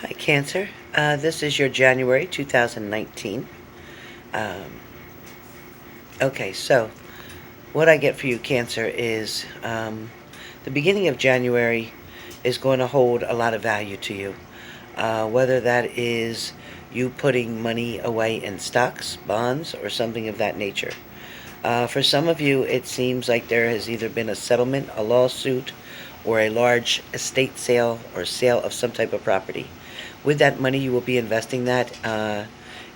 Hi, Cancer. This is your January 2019. Um, okay, so what I get for you, Cancer, is the beginning of January is going to hold a lot of value to you. Whether that is you putting money away in stocks, bonds, or something of that nature. For some of you, it seems like there has either been a settlement, a lawsuit, or a large estate sale or sale of some type of property. With that money, you will be investing that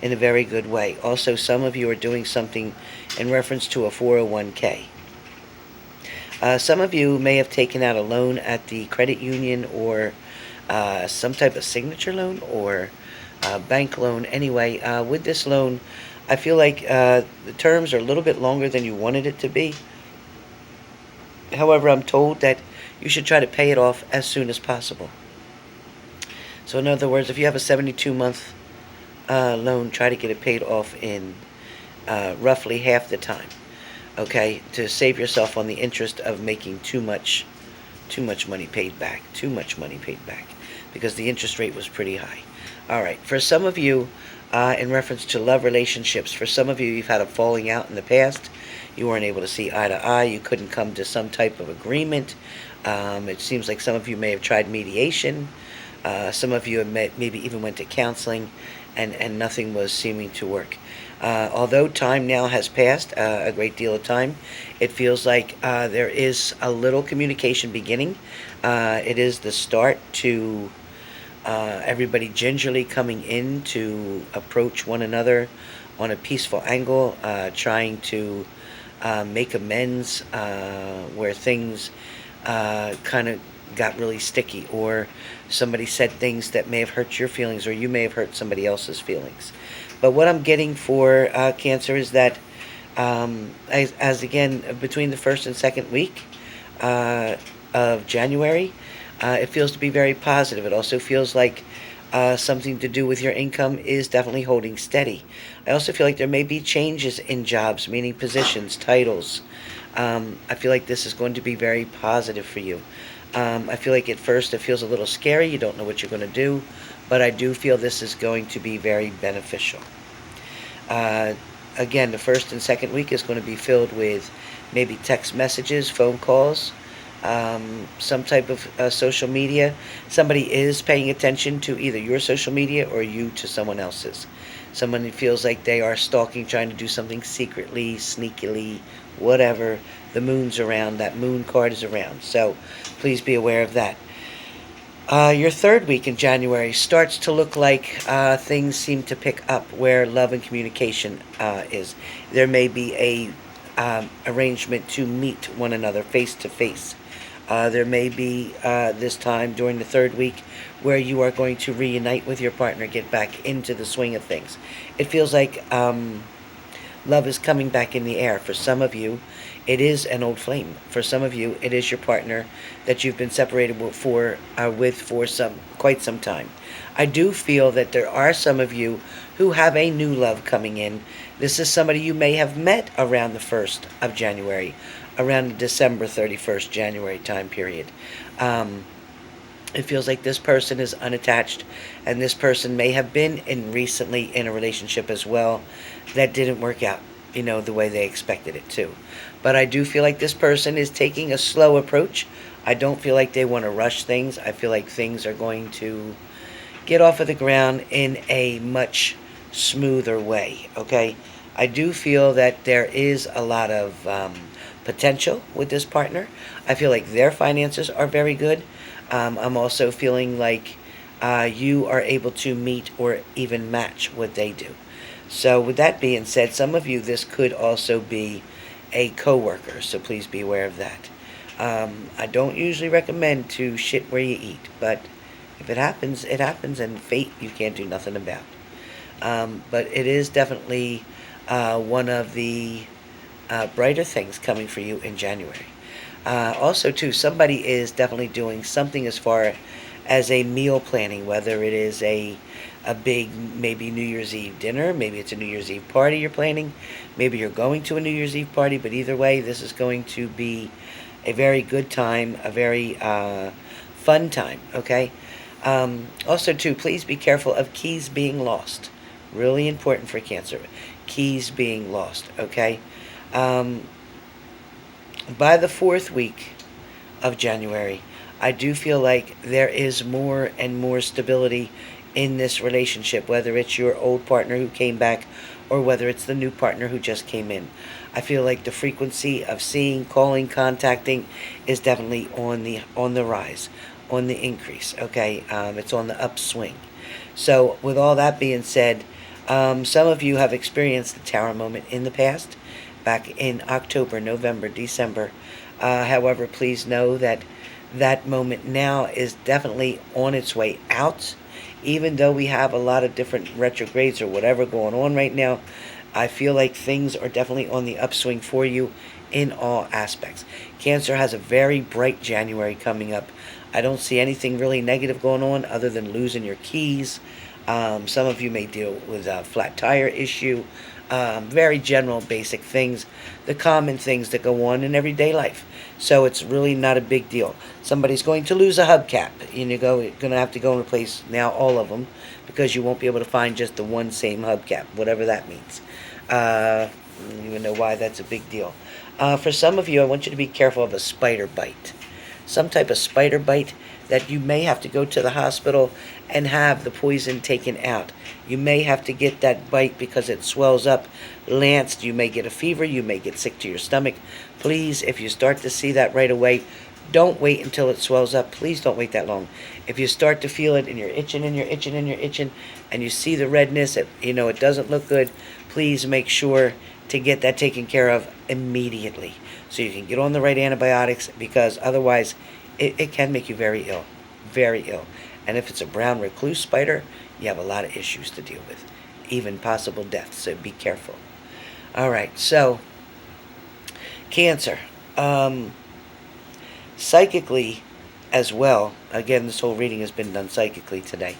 in a very good way. Also, some of you are doing something in reference to a 401k. Some of you may have taken out a loan at the credit union or some type of signature loan or bank loan. Anyway, with this loan, I feel like the terms are a little bit longer than you wanted it to be. However, I'm told that you should try to pay it off as soon as possible. So in other words, if you have a 72-month loan, try to get it paid off in roughly half the time. Okay, to save yourself on the interest of making too much money paid back. Too much money paid back. Because the interest rate was pretty high. Alright, for some of you, in reference to love relationships, for some of you, you've had a falling out in the past. You weren't able to see eye to eye. You couldn't come to some type of agreement. It seems like some of you may have tried mediation. Some of you maybe even went to counseling, and nothing was seeming to work. Although time now has passed, a great deal of time, it feels like there is a little communication beginning. It is the start to everybody gingerly coming in to approach one another on a peaceful angle, trying to make amends where things kind of got really sticky, or somebody said things that may have hurt your feelings, or you may have hurt somebody else's feelings. But what I'm getting for Cancer is that as again, between the first and second week of January, it feels to be very positive. It also feels like something to do with your income is definitely holding steady. I also feel like there may be changes in jobs, meaning positions, titles. I feel like this is going to be very positive for you. I feel like at first it feels a little scary. You don't know what you're going to do, but I do feel this is going to be very beneficial. Again, the first and second week is going to be filled with maybe text messages, phone calls, some type of social media. Somebody is paying attention to either your social media or you to someone else's. Someone who feels like they are stalking, trying to do something secretly, sneakily, whatever. The moon's around. That moon card is around. So please be aware of that. Your third week in January starts to look like things seem to pick up where love and communication is. There may be a arrangement to meet one another face to face. There may be this time during the third week where you are going to reunite with your partner, get back into the swing of things. It feels like love is coming back in the air. For some of you, it is an old flame. For some of you, it is your partner that you've been separated with for quite some time. I do feel that there are some of you who have a new love coming in. This is somebody you may have met around the 1st of January, around the December 31st, January time period. It feels like this person is unattached, and this person may have been recently in a relationship as well that didn't work out, the way they expected it to. But I do feel like this person is taking a slow approach. I don't feel like they want to rush things. I feel like things are going to get off of the ground in a much smoother way, okay? I do feel that there is a lot of potential with this partner. I feel like their finances are very good. I'm also feeling like you are able to meet or even match what they do. So with that being said, some of you, this could also be a coworker, so please be aware of that. I don't usually recommend to shit where you eat, but if it happens, it happens, and fate you can't do nothing about. But it is definitely one of the brighter things coming for you in January. Also, too, somebody is definitely doing something as far as a meal planning, whether it is a big, maybe New Year's Eve dinner, maybe it's a New Year's Eve party you're planning, maybe you're going to a New Year's Eve party, but either way, this is going to be a very good time, a very fun time, okay? Also, too, please be careful of keys being lost. Really important for Cancer. Keys being lost, okay? Um, by the 4th week of January, I do feel like there is more and more stability in this relationship, whether it's your old partner who came back or whether it's the new partner who just came in. I feel like the frequency of seeing, calling, contacting is definitely on the rise, on the increase. Okay, it's on the upswing. So, with all that being said, some of you have experienced the Tower moment in the past, back in October, November, December. However, please know that that moment now is definitely on its way out. Even though we have a lot of different retrogrades or whatever going on right now, I feel like things are definitely on the upswing for you in all aspects. Cancer has a very bright January coming up. I don't see anything really negative going on other than losing your keys. Some of you may deal with a flat tire issue. Very general, basic things, the common things that go on in everyday life. So it's really not a big deal. Somebody's going to lose a hubcap, and you're going to have to go and replace now all of them because you won't be able to find just the one same hubcap, whatever that means. I don't even know why that's a big deal. For some of you, I want you to be careful of a spider bite. Some type of spider bite that you may have to go to the hospital and have the poison taken out. You may have to get that bite because it swells up, lanced. You may get a fever. You may get sick to your stomach. Please, if you start to see that right away, don't wait until it swells up. Please don't wait that long. If you start to feel it and you're itching and you're itching and you're itching and you see the redness, it doesn't look good, please make sure to get that taken care of immediately so you can get on the right antibiotics, because otherwise it can make you very ill, very ill. And if it's a brown recluse spider, you have a lot of issues to deal with, even possible death, so be careful. All right, so Cancer. Psychically as well, again, this whole reading has been done psychically today,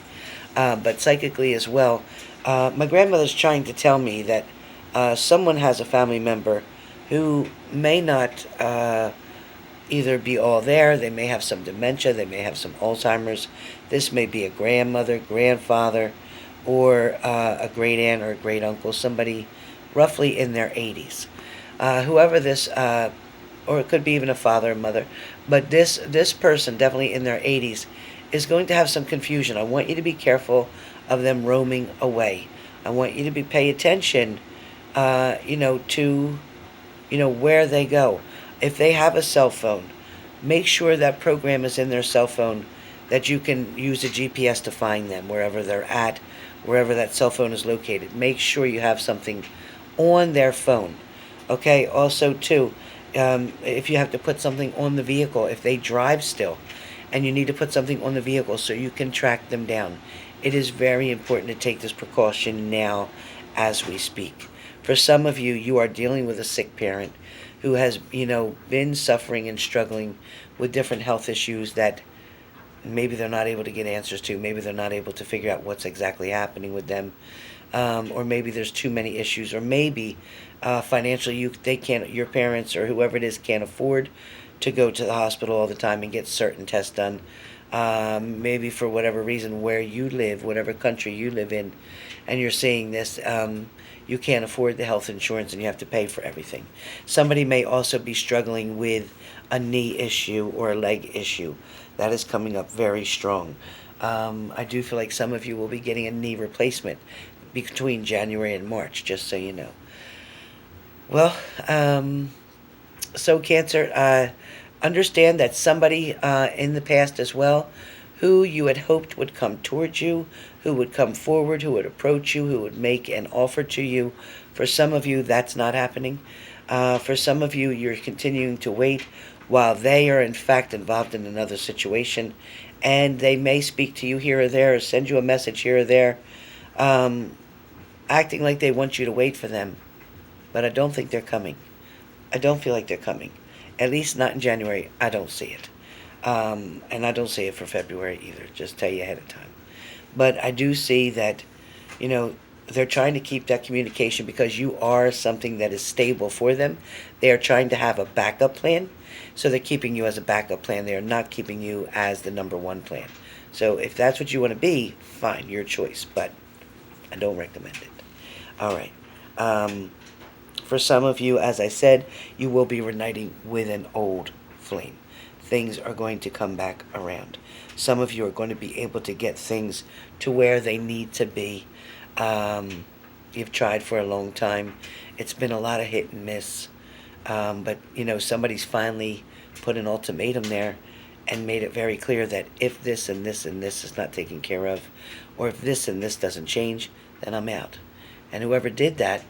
but psychically as well, my grandmother's trying to tell me that someone has a family member who may not either be all there. They may have some dementia, they may have some Alzheimer's. This may be a grandmother, grandfather, or a great aunt or a great uncle, somebody roughly in their 80s. Whoever this, or it could be even a father or mother, but this person, definitely in their 80s, is going to have some confusion. I want you to be careful of them roaming away. I want you to pay attention, to, where they go. If they have a cell phone, make sure that program is in their cell phone that you can use a GPS to find them wherever they're at, wherever that cell phone is located. Make sure you have something on their phone. Okay, also too, if you have to put something on the vehicle, if they drive still, and you need to put something on the vehicle so you can track them down, it is very important to take this precaution now as we speak. For some of you, you are dealing with a sick parent who has, been suffering and struggling with different health issues that maybe they're not able to get answers to. Maybe they're not able to figure out what's exactly happening with them. Or maybe there's too many issues, or maybe financially your parents or whoever it is can't afford to go to the hospital all the time and get certain tests done. Maybe for whatever reason, where you live, whatever country you live in, and you're seeing this, you can't afford the health insurance and you have to pay for everything. Somebody may also be struggling with a knee issue or a leg issue. That is coming up very strong. I do feel like some of you will be getting a knee replacement between January and March, just so you know. Well, so Cancer, understand that somebody in the past as well, who you had hoped would come towards you, who would come forward, who would approach you, who would make an offer to you. For some of you, that's not happening. For some of you, you're continuing to wait while they are in fact involved in another situation, and they may speak to you here or there, or send you a message here or there, acting like they want you to wait for them. But I don't think they're coming. I don't feel like they're coming. At least not in January. I don't see it. And I don't see it for February either, just tell you ahead of time. But I do see that, they're trying to keep that communication because you are something that is stable for them. They are trying to have a backup plan, so they're keeping you as a backup plan. They are not keeping you as the number one plan. So if that's what you want to be, fine, your choice, but I don't recommend it. All right. For some of you, as I said, you will be reuniting with an old flame. Things are going to come back around. Some of you are going to be able to get things to where they need to be. You've tried for a long time. It's been a lot of hit and miss. But, somebody's finally put an ultimatum there and made it very clear that if this and this and this is not taken care of, or if this and this doesn't change, then I'm out. And whoever did that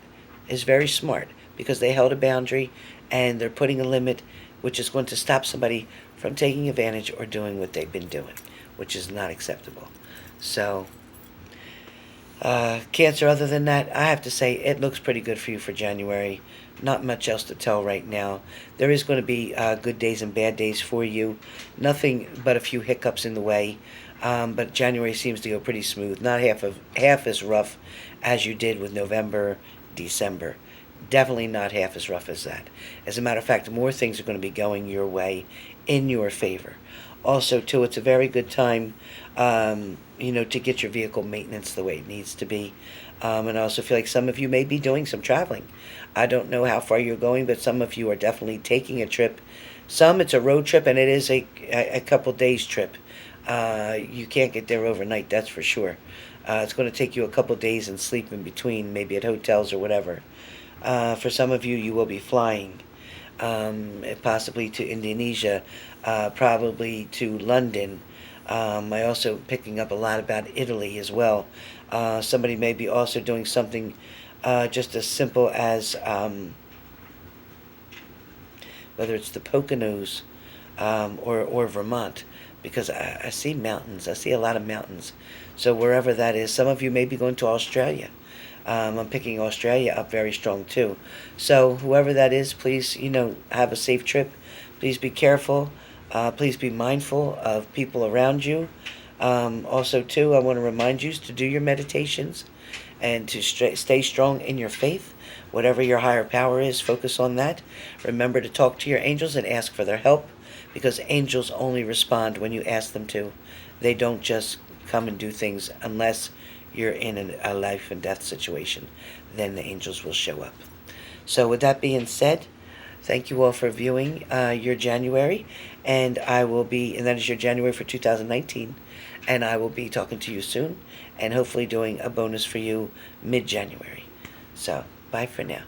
is very smart, because they held a boundary and they're putting a limit, which is going to stop somebody from taking advantage or doing what they've been doing, which is not acceptable. So, Cancer, other than that, I have to say it looks pretty good for you for January. Not much else to tell right now. There is going to be good days and bad days for you. Nothing but a few hiccups in the way. But January seems to go pretty smooth. Not half as rough as you did with November, December. Definitely not half as rough as that. As a matter of fact, more things are going to be going your way in your favor. Also, too, it's a very good time, to get your vehicle maintenance the way it needs to be. And I also feel like some of you may be doing some traveling. I don't know how far you're going, but some of you are definitely taking a trip. Some, it's a road trip, and it is a couple days trip. You can't get there overnight, that's for sure. It's going to take you a couple days and sleep in between, maybe at hotels or whatever. For some of you, you will be flying, possibly to Indonesia, probably to London. I also picking up a lot about Italy as well. Somebody may be also doing something just as simple as whether it's the Poconos or Vermont, because I see mountains. I see a lot of mountains. So wherever that is, some of you may be going to Australia. I'm picking Australia up very strong too. So whoever that is, please, have a safe trip. Please be careful. Please be mindful of people around you. Also, too, I want to remind you to do your meditations and to stay strong in your faith. Whatever your higher power is, focus on that. Remember to talk to your angels and ask for their help, because angels only respond when you ask them to. They don't just come and do things unless you're in a life and death situation. Then the angels will show up. So with that being said, thank you all for viewing your January, and that is your January for 2019, and I will be talking to you soon, and hopefully doing a bonus for you mid-January. So, bye for now.